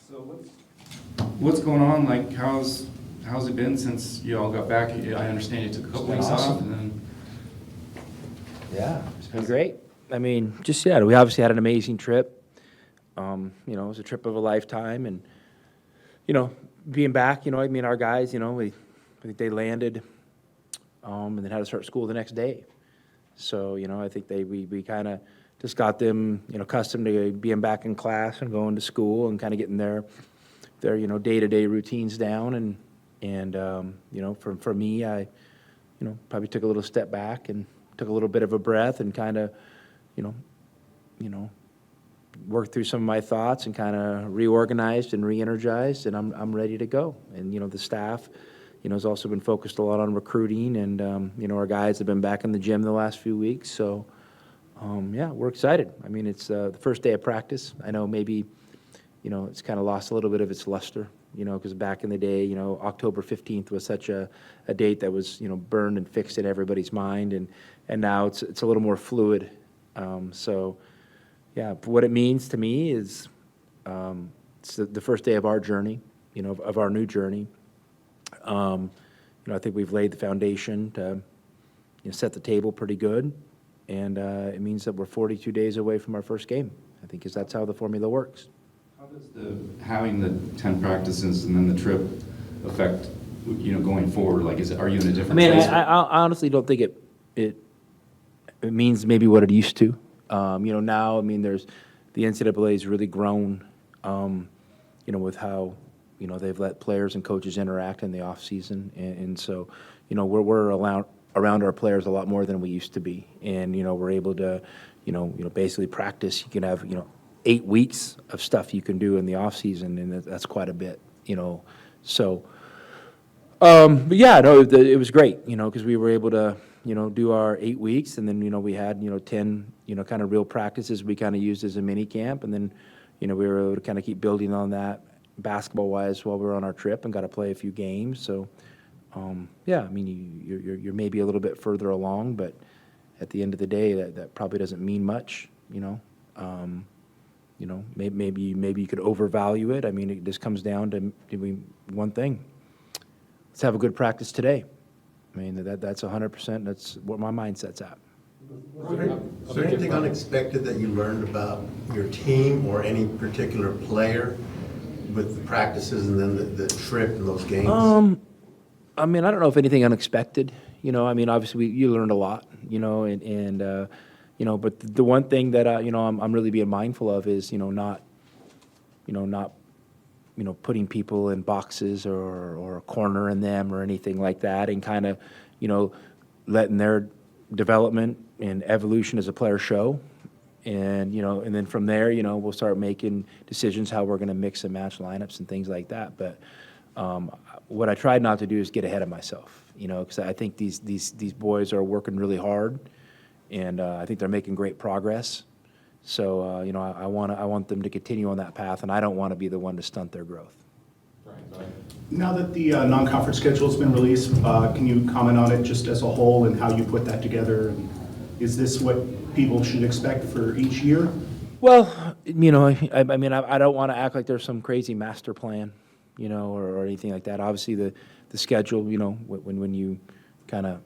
So what's going on? Like, how's it been since you all got back? I understand you took a couple weeks off, and then Yeah, it's been great. I mean, we obviously had an amazing trip. It was a trip of a lifetime, and being back, I mean, our guys, I think they landed, and then had to start school the next day. So, I think we kind of just got them, accustomed to being back in class and going to school and kind of getting their day-to-day routines down. And for me, I, probably took a little step back and took a little bit of a breath and kind of, worked through some of my thoughts and kind of reorganized and re-energized, and I'm ready to go. And, the staff, has also been focused a lot on recruiting, and, our guys have been back in the gym the last few weeks. So, yeah, we're excited. I mean, it's the first day of practice. I know maybe, it's kind of lost a little bit of its luster, because back in the day, October 15th was such a date that was, burned and fixed in everybody's mind, and now it's a little more fluid. So, yeah, what it means to me is it's the first day of our journey, of our new journey. I think we've laid the foundation to set the table pretty good, and it means that we're 42 days away from our first game. I think that's how the formula works. how does having the 10 practices and then the trip affect going forward? Like, are you in a different place? I honestly don't think it means maybe what it used to. Now, I mean, the NCAA has really grown, with how, they've let players and coaches interact in the off season. And so, we're around our players a lot more than we used to be. And, we're able to, basically practice. You can have, 8 weeks of stuff you can do in the off season, and that's quite a bit, So, but yeah, no, it was great, because we were able to, do our 8 weeks, and then, we had, 10, kind of real practices we kind of used as a mini camp, and then, we were able to kind of keep building on that basketball-wise while we were on our trip and got to play a few games. So, yeah, I mean, you're maybe a little bit further along, but at the end of the day, that probably doesn't mean much, maybe you could overvalue it. I mean, it just comes down to one thing. Let's have a good practice today. I mean, that's 100%. That's what my mindset's at. Was there anything unexpected that you learned about your team or any particular player with the practices and then the trip and those games? I mean, I don't know if anything unexpected. I mean, obviously you learned a lot. But the one thing that I'm really being mindful of is not putting people in boxes or cornering them or anything like that, and kind of, letting their development and evolution as a player show. And, and then from there, we'll start making decisions how we're going to mix and match lineups and things like that. But what I tried not to do is get ahead of myself, because I think these boys are working really hard, and I think they're making great progress. So, I want them to continue on that path, and I don't want to be the one to stunt their growth. Now that the non-conference schedule has been released, can you comment on it just as a whole and how you put that together? And is this what people should expect for each year? Well, I mean, I don't want to act like there's some crazy master plan, or anything like that. Obviously, the schedule, when you kind of,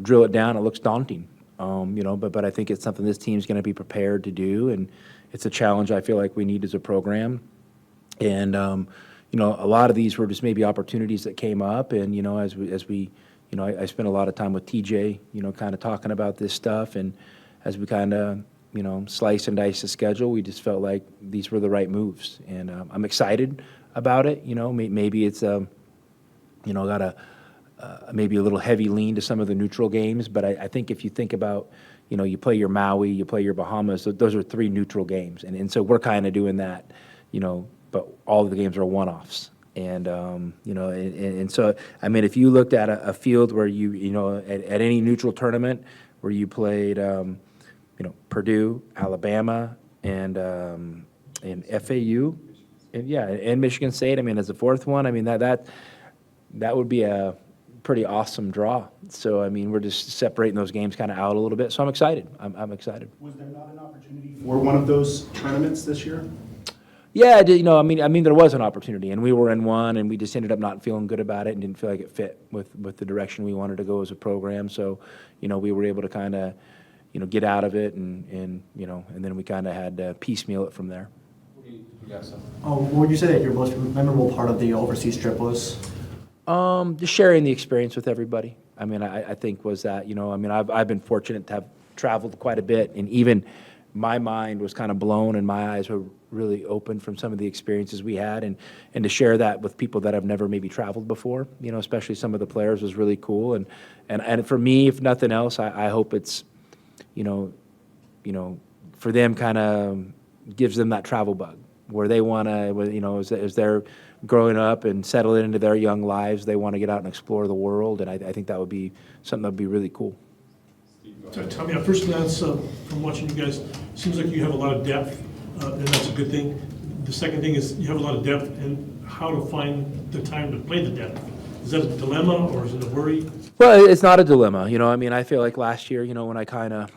drill it down, it looks daunting. But I think it's something this team's going to be prepared to do, and it's a challenge I feel like we need as a program. And a lot of these were just maybe opportunities that came up, and as we I spent a lot of time with TJ, kind of talking about this stuff, and as we kind of slice and dice the schedule, we just felt like these were the right moves, and I'm excited about it. Maybe it's got a maybe a little heavy lean to some of the neutral games, but I think if you think about, you play your Maui, you play your Bahamas, those are 3 neutral games, and so we're kind of doing that, but all of the games are one-offs. And, and so, I mean, if you looked at a field where at any neutral tournament where you played, Purdue, Alabama, and FAU, and Michigan State, I mean, as a 4th one, I mean, that would be a pretty awesome draw. So, I mean, we're just separating those games kind of out a little bit. So I'm excited. I'm excited. Was there not an opportunity for one of those tournaments this year? Yeah, I mean, there was an opportunity, and we were in one, and we just ended up not feeling good about it and didn't feel like it fit with the direction we wanted to go as a program. So, we were able to kind of, get out of it, and then we kind of had to piecemeal it from there. Oh, what would you say that your most memorable part of the overseas trip was? Just sharing the experience with everybody. I mean, I think was that, I've been fortunate to have traveled quite a bit, and even my mind was kind of blown and my eyes were really open from some of the experiences we had, and to share that with people that have never maybe traveled before, especially some of the players, was really cool. And for me, if nothing else, I hope it's, for them kind of gives them that travel bug where they want to, as they're growing up and settling into their young lives, they want to get out and explore the world. And I think that would be something that would be really cool. So, Tommy, at first glance, from watching you guys, seems like you have a lot of depth, and that's a good thing. The second thing is you have a lot of depth, and how to find the time to play the depth. Is that a dilemma or is it a worry? Well, it's not a dilemma. I feel like last year, when I kind of,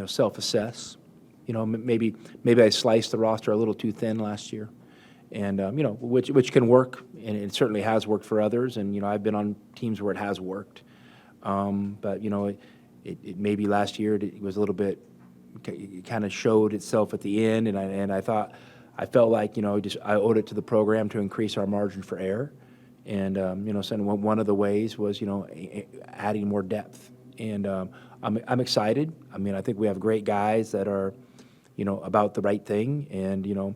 self-assess, maybe I sliced the roster a little too thin last year. And, which can work, and it certainly has worked for others. And, I've been on teams where it has worked. But, it maybe last year it was a little bit, it kind of showed itself at the end. And I felt like, I owed it to the program to increase our margin for error. And, so one of the ways was, adding more depth. And I'm excited. I think we have great guys that are, about the right thing. And,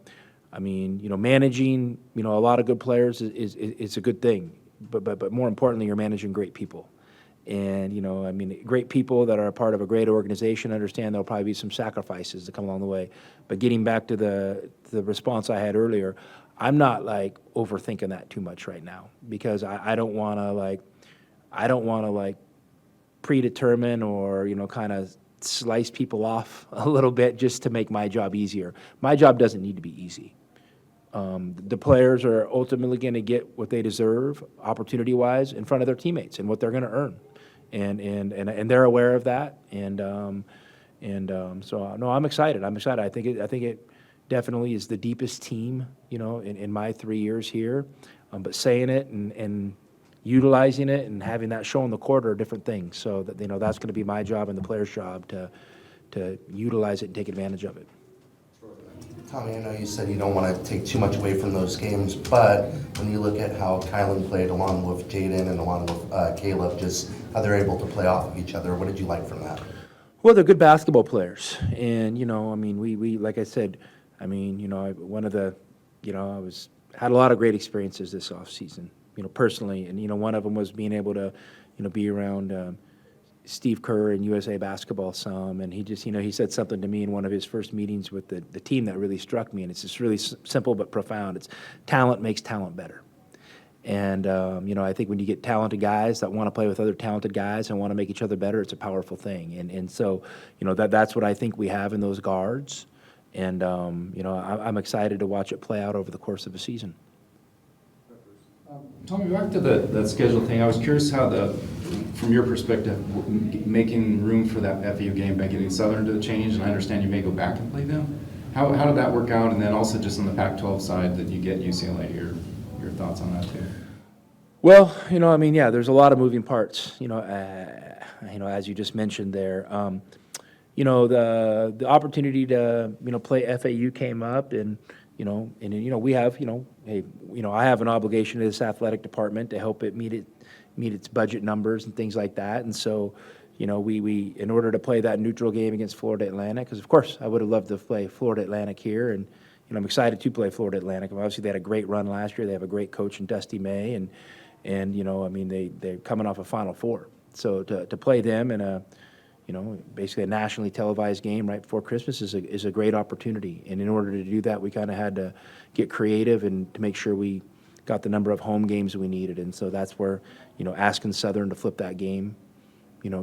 managing, a lot of good players is a good thing. But more importantly, you're managing great people. And, great people that are a part of a great organization understand there'll probably be some sacrifices that come along the way. But getting back to the response I had earlier, I'm not overthinking that too much right now, because I don't want to predetermine or, kind of slice people off a little bit just to make my job easier. My job doesn't need to be easy. The players are ultimately going to get what they deserve, opportunity-wise, in front of their teammates and what they're going to earn, and they're aware of that. So no, I'm excited. I think it definitely is the deepest team, in my 3 years here. But saying it and utilizing it and having that show on the court are different things. So that that's going to be my job and the players' job to utilize it and take advantage of it. Tommy, I know you said you don't want to take too much away from those games, but when you look at how Kylan played along with Jaden and along with Caleb, just how they're able to play off of each other, what did you like from that? Well, they're good basketball players, and we like I said, one of the, had a lot of great experiences this off season, personally, and one of them was being able to, be around Steve Kerr and USA Basketball some, and he just, he said something to me in one of his first meetings with the team that really struck me, and it's just really simple but profound. It's talent makes talent better. And, I think when you get talented guys that want to play with other talented guys and want to make each other better, it's a powerful thing. And so, that's what I think we have in those guards. And, I'm excited to watch it play out over the course of a season. Tommy, back to that schedule thing, I was curious how from your perspective, making room for that FAU game by getting Southern to change, and I understand you may go back and play them. How did that work out? And then also just on the Pac-12 side that you get UCLA, your thoughts on that too? Well, there's a lot of moving parts, as you just mentioned there. The opportunity to, play FAU came up, and, we have, I have an obligation to this athletic department to help it meet its budget numbers and things like that. And so, we in order to play that neutral game against Florida Atlantic, because of course I would have loved to play Florida Atlantic here, and I'm excited to play Florida Atlantic. Obviously, they had a great run last year. They have a great coach in Dusty May, and they're coming off a Final Four. So to play them in a, basically a nationally televised game right before Christmas is a great opportunity. And in order to do that, we kind of had to get creative and to make sure we got the number of home games we needed. And so that's where, asking Southern to flip that game,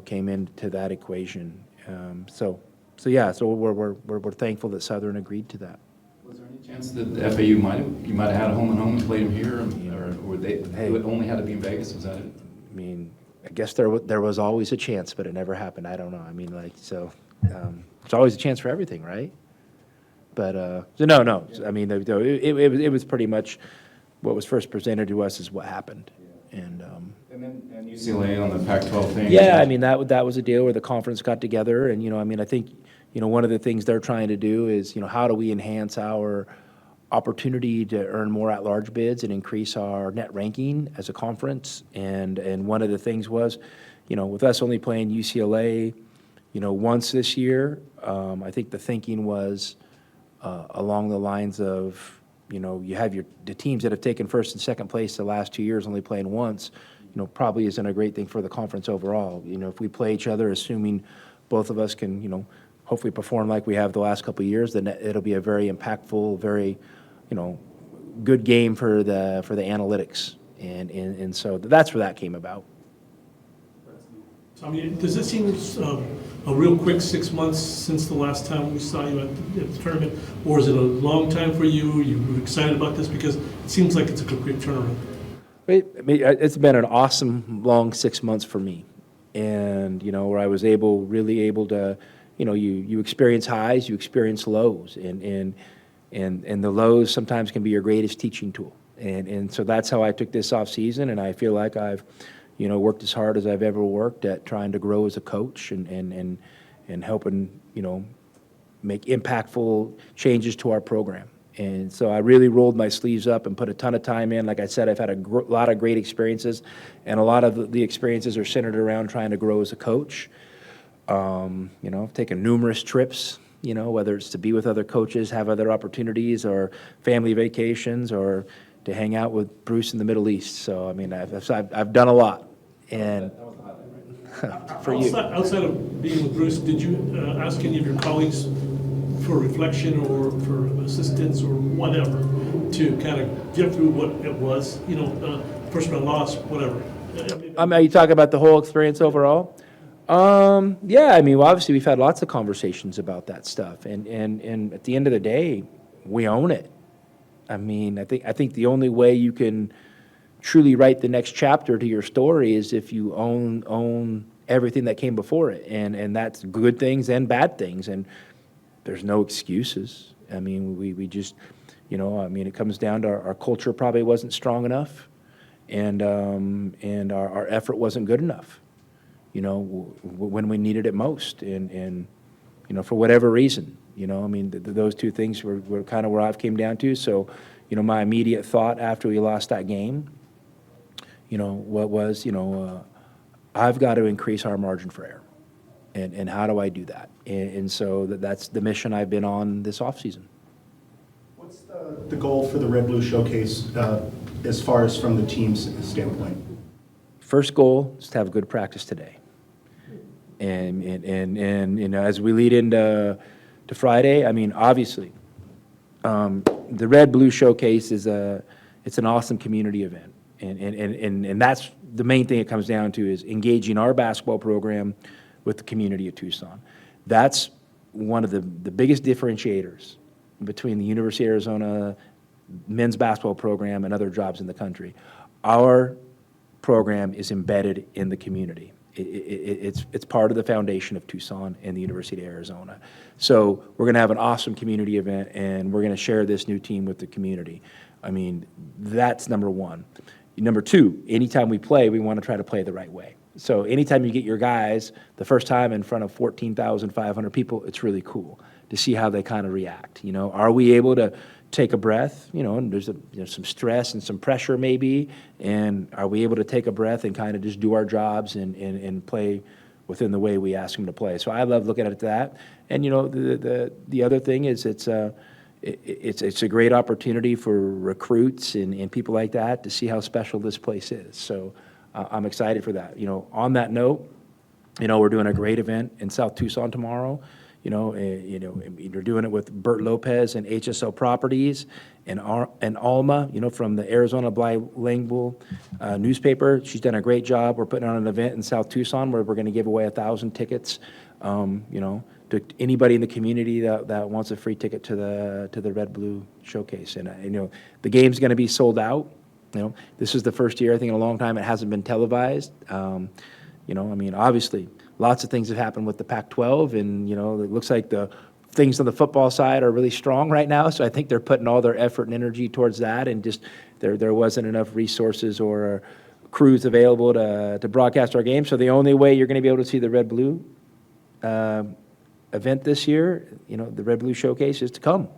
came into that equation. So we're thankful that Southern agreed to that. Was there any chance that the FAU you might have had a home and home and played them here, or it only had to be in Vegas? Was that it? I guess there was always a chance, but it never happened. I don't know. There's always a chance for everything, right? But, so no, I mean, it was pretty much what was first presented to us is what happened. And, And UCLA on the Pac-12 thing? yeah, I mean, that was a deal where the conference got together, and, I mean, I think, one of the things they're trying to do is, how do we enhance our opportunity to earn more at-large bids and increase our net ranking as a conference? And one of the things was, with us only playing UCLA, once this year, I think the thinking was along the lines of, you have the teams that have taken first and second place the last 2 years only playing once, probably isn't a great thing for the conference overall. If we play each other, assuming both of us can, hopefully perform like we have the last couple of years, then it'll be a very impactful, very, good game for the analytics. And so that's where that came about. So, I mean, does it seem a real quick 6 months since the last time we saw you at the tournament? Or is it a long time for you? You were excited about this? Because it seems like it's a quick turnaround. It's been an awesome, long 6 months for me. And, where I was really able to, you experience highs, you experience lows. And the lows sometimes can be your greatest teaching tool. And so that's how I took this off season. And I feel like I've, worked as hard as I've ever worked at trying to grow as a coach and helping, make impactful changes to our program. And so I really rolled my sleeves up and put a ton of time in. Like I said, I've had a lot of great experiences, and a lot of the experiences are centered around trying to grow as a coach. I've taken numerous trips, whether it's to be with other coaches, have other opportunities, or family vacations, or to hang out with Bruce in the Middle East. So, I mean, I've done a lot. And for you. Outside of being with Bruce, did you ask any of your colleagues for reflection or for assistance or whatever to kind of get through what it was, first round loss, whatever? Are you talking about the whole experience overall? Yeah, I mean, well, obviously we've had lots of conversations about that stuff, and at the end of the day, we own it. I mean, I think the only way you can truly write the next chapter to your story is if you own everything that came before it, and that's good things and bad things, and there's no excuses. I mean, we just, it comes down to our culture probably wasn't strong enough, and our effort wasn't good enough, when we needed it most, and for whatever reason, those two things were kind of where I've came down to. So, my immediate thought after we lost that game, what was, I've got to increase our margin for error. And how do I do that? And so that's the mission I've been on this offseason. What's the goal for the Red Blue Showcase as far as from the team's standpoint? First goal is to have good practice today. And as we lead into Friday, I mean, obviously, the Red Blue Showcase it's an awesome community event. And that's the main thing it comes down to is engaging our basketball program with the community of Tucson. That's one of the biggest differentiators between the University of Arizona men's basketball program and other jobs in the country. Our program is embedded in the community. It's part of the foundation of Tucson and the University of Arizona. So we're going to have an awesome community event, and we're going to share this new team with the community. I mean, that's number one. Number two, anytime we play, we want to try to play the right way. So anytime you get your guys the first time in front of 14,500 people, it's really cool to see how they kind of react. Are we able to take a breath? And there's some stress and some pressure maybe, and are we able to take a breath and kind of just do our jobs and play within the way we ask them to play? So I love looking at that. And the other thing is it's a great opportunity for recruits and people like that to see how special this place is. So I'm excited for that. On that note, we're doing a great event in South Tucson tomorrow. You're doing it with Bert Lopez and HSL Properties and Alma, from the Arizona Bilingual newspaper. She's done a great job. We're putting on an event in South Tucson where we're going to give away 1,000 tickets, to anybody in the community that wants a free ticket to the Red Blue Showcase. And the game's going to be sold out. This is the first year I think in a long time it hasn't been televised. Obviously lots of things have happened with the Pac-12, and it looks like the things on the football side are really strong right now, so I think they're putting all their effort and energy towards that, and just there wasn't enough resources or crews available to broadcast our game. So the only way you're going to be able to see the Red Blue event this year, the Red Blue Showcase, is to come.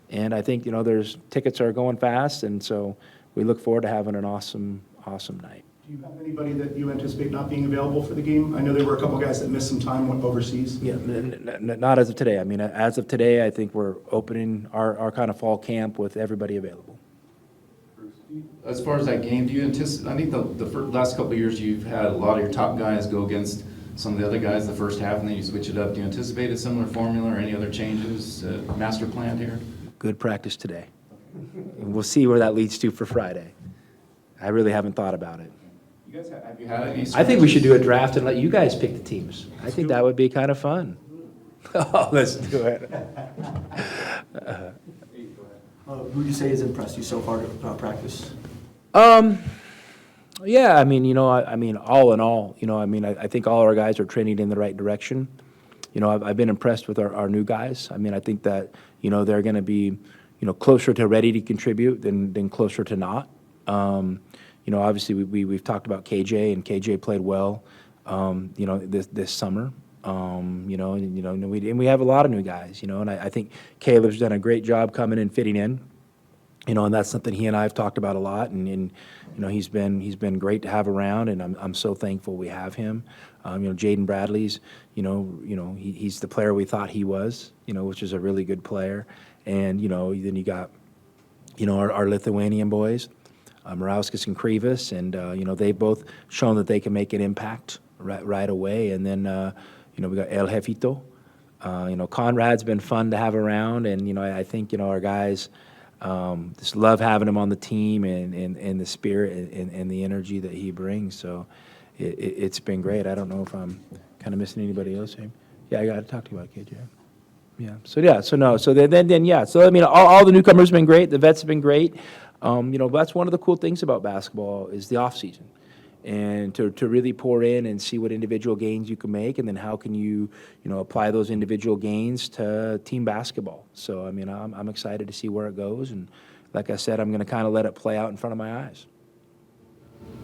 And I think, there's tickets are going fast, and so we look forward to having an awesome night. Do you have anybody that you anticipate not being available for the game? I know there were a couple guys that missed some time overseas. Yeah, not as of today. I mean, as of today, I think we're opening our kind of fall camp with everybody available. As far as that game, do you anticipate, I think the last couple of years you've had a lot of your top guys go against some of the other guys the first half, and then you switch it up. Do you anticipate a similar formula or any other changes, master plan here? Good practice today. And we'll see where that leads to for Friday. I really haven't thought about it. You guys have you had any? I think we should do a draft and let you guys pick the teams. I think that would be kind of fun. Oh, let's do it. Who would you say has impressed you so far throughout practice? Yeah, I mean, all in all, I think all our guys are trending in the right direction. I've been impressed with our new guys. I mean, I think that, they're going to be, closer to ready to contribute than closer to not. Obviously we've talked about KJ, and KJ played well, this summer. And we have a lot of new guys, and I think Caleb's done a great job coming and fitting in, and that's something he and I have talked about a lot, and he's been great to have around, and I'm so thankful we have him. Jaden Bradley's, he's the player we thought he was, which is a really good player, and then you got, our Lithuanian boys, Morauskas and Krivas, and they've both shown that they can make an impact right away, and then. We got El Jefito. Conrad's been fun to have around, and, I think, our guys just love having him on the team, and the spirit and the energy that he brings. So it's been great. I don't know if I'm kind of missing anybody else here. Yeah, I got to talk to you about KJ. Yeah. So then, all the newcomers have been great. The vets have been great. That's one of the cool things about basketball is the off season. And to really pour in and see what individual gains you can make, and then how can you, apply those individual gains to team basketball. So, I'm excited to see where it goes, and like I said, I'm going to kind of let it play out in front of my eyes.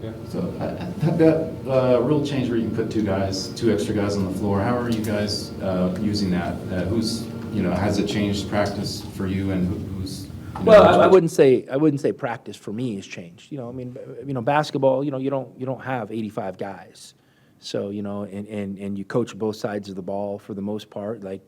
Yeah. So that rule change where you can put two extra guys on the floor, how are you guys using that? Has it changed practice for you, and who's? Well, I wouldn't say practice for me has changed. Basketball, you don't have 85 guys. So, and you coach both sides of the ball for the most part. Like,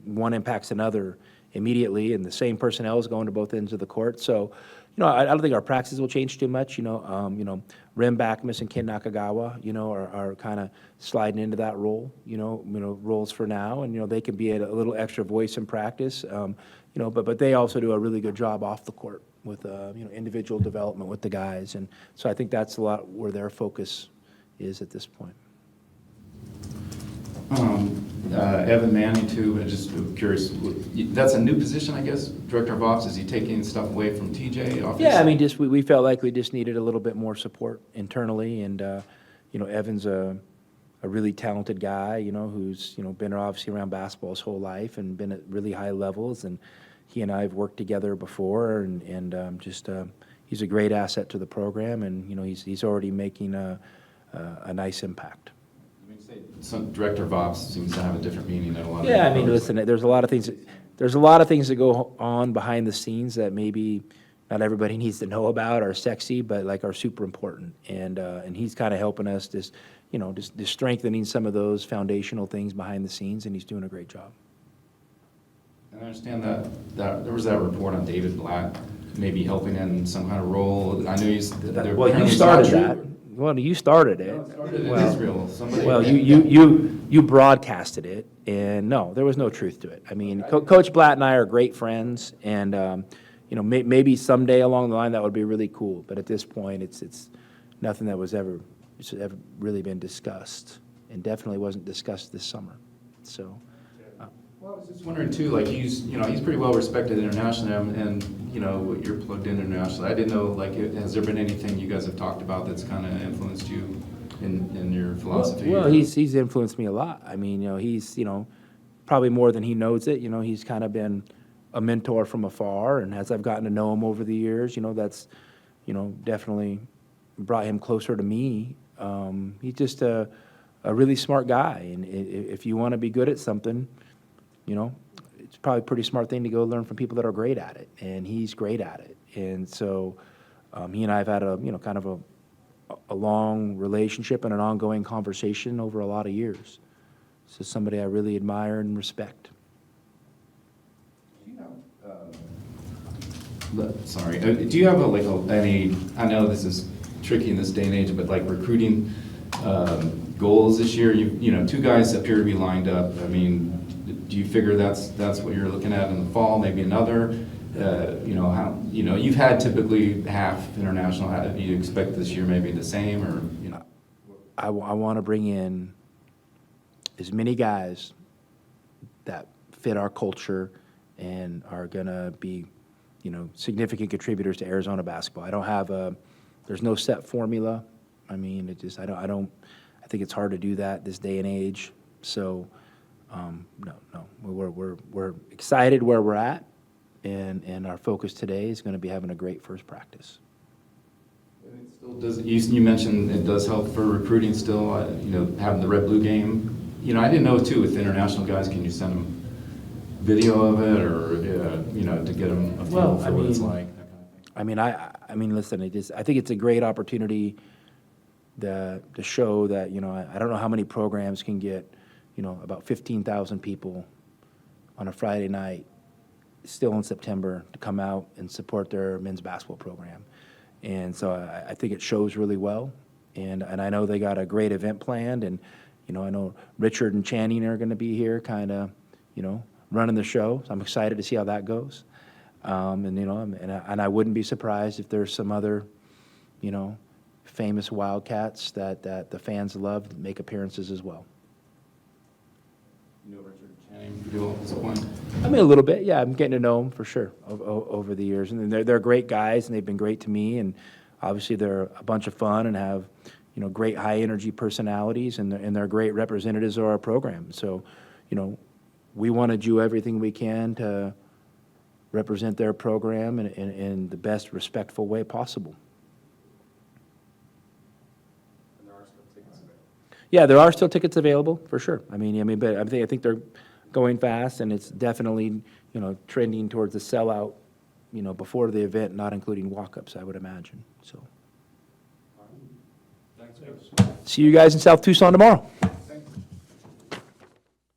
one impacts another immediately, and the same personnel is going to both ends of the court. So, I don't think our practices will change too much. Rem Backmus and Ken Nakagawa, are kind of sliding into that role, roles for now, and they can be a little extra voice in practice. But they also do a really good job off the court with individual development with the guys, and so I think that's a lot where their focus is at this point. Evan Manning too. I'm just curious. That's a new position, I guess. Director of Ops. Is he taking stuff away from TJ? Yeah, we felt like we just needed a little bit more support internally, and Evan's a really talented guy, who's been obviously around basketball his whole life and been at really high levels, and he and I have worked together before, and he's a great asset to the program, and he's already making a nice impact. Some director of ops seems to have a different meaning than a lot of. Yeah, listen, there's a lot of things that go on behind the scenes that maybe not everybody needs to know about, are sexy, but are super important, and he's kind of helping us just strengthening some of those foundational things behind the scenes, and he's doing a great job. And I understand that there was that report on David Blatt maybe helping in some kind of role. I know you started that. Well, you started it. No, it started in Israel. Well, you broadcasted it, and no, there was no truth to it. Coach Blatt and I are great friends, and maybe someday along the line that would be really cool. But at this point, it's nothing that was ever really been discussed, and definitely wasn't discussed this summer. So. Well, I was just wondering too. He's pretty well respected internationally, and you're plugged in internationally. I didn't know. Has there been anything you guys have talked about that's kind of influenced you in your philosophy? Well, he's influenced me a lot. He's probably more than he knows it. You know, he's kind of been a mentor from afar, and as I've gotten to know him over the years, you know, that's, you know, definitely brought him closer to me. He's just a really smart guy, and if you want to be good at something, you know, it's probably a pretty smart thing to go learn from people that are great at it, and he's great at it. And so he and I have had a, you know, kind of a long relationship and an ongoing conversation over a lot of years. So somebody I really admire and respect. Sorry, do you have any, I know this is tricky in this day and age, but like recruiting goals this year? You know, 2 guys appear to be lined up. I mean, do you figure that's what you're looking at in the fall, maybe another? You know, how, you know, you've had typically half international. How do you expect this year maybe the same, or, you know? I want to bring in as many guys that fit our culture and are going to be, you know, significant contributors to Arizona basketball. I don't have there's no set formula. I mean, it just, I think it's hard to do that this day and age. So, no, we're excited where we're at, and our focus today is going to be having a great first practice. It still does, you mentioned it does help for recruiting still, you know, having the red-blue game. You know, I didn't know too, with international guys, can you send them video of it, or, you know, to get them a feel for what it's like? That kind of thing. I mean, listen, I think it's a great opportunity to show that, you know, I don't know how many programs can get, you know, about 15,000 people on a Friday night, still in September, to come out and support their men's basketball program. And so I think it shows really well. And I know they got a great event planned, and, you know, I know Richard and Channing are going to be here kind of, you know, running the show. So I'm excited to see how that goes. And, you know, and I wouldn't be surprised if there's some other, you know, famous Wildcats that the fans love that make appearances as well. You know Richard Channing pretty well at this point? I mean, a little bit, yeah. I'm getting to know them for sure over the years. And they're great guys, and they've been great to me. And obviously they're a bunch of fun and have, you know, great high-energy personalities, and they're great representatives of our program. So, you know, we want to do everything we can to represent their program in the best respectful way possible. And there are still tickets available. Yeah, there are still tickets available, for sure. I mean, but I think they're going fast, and it's definitely, you know, trending towards the sellout, you know, before the event, not including walk-ups, I would imagine. So, Thanks, guys. see you guys in South Tucson tomorrow.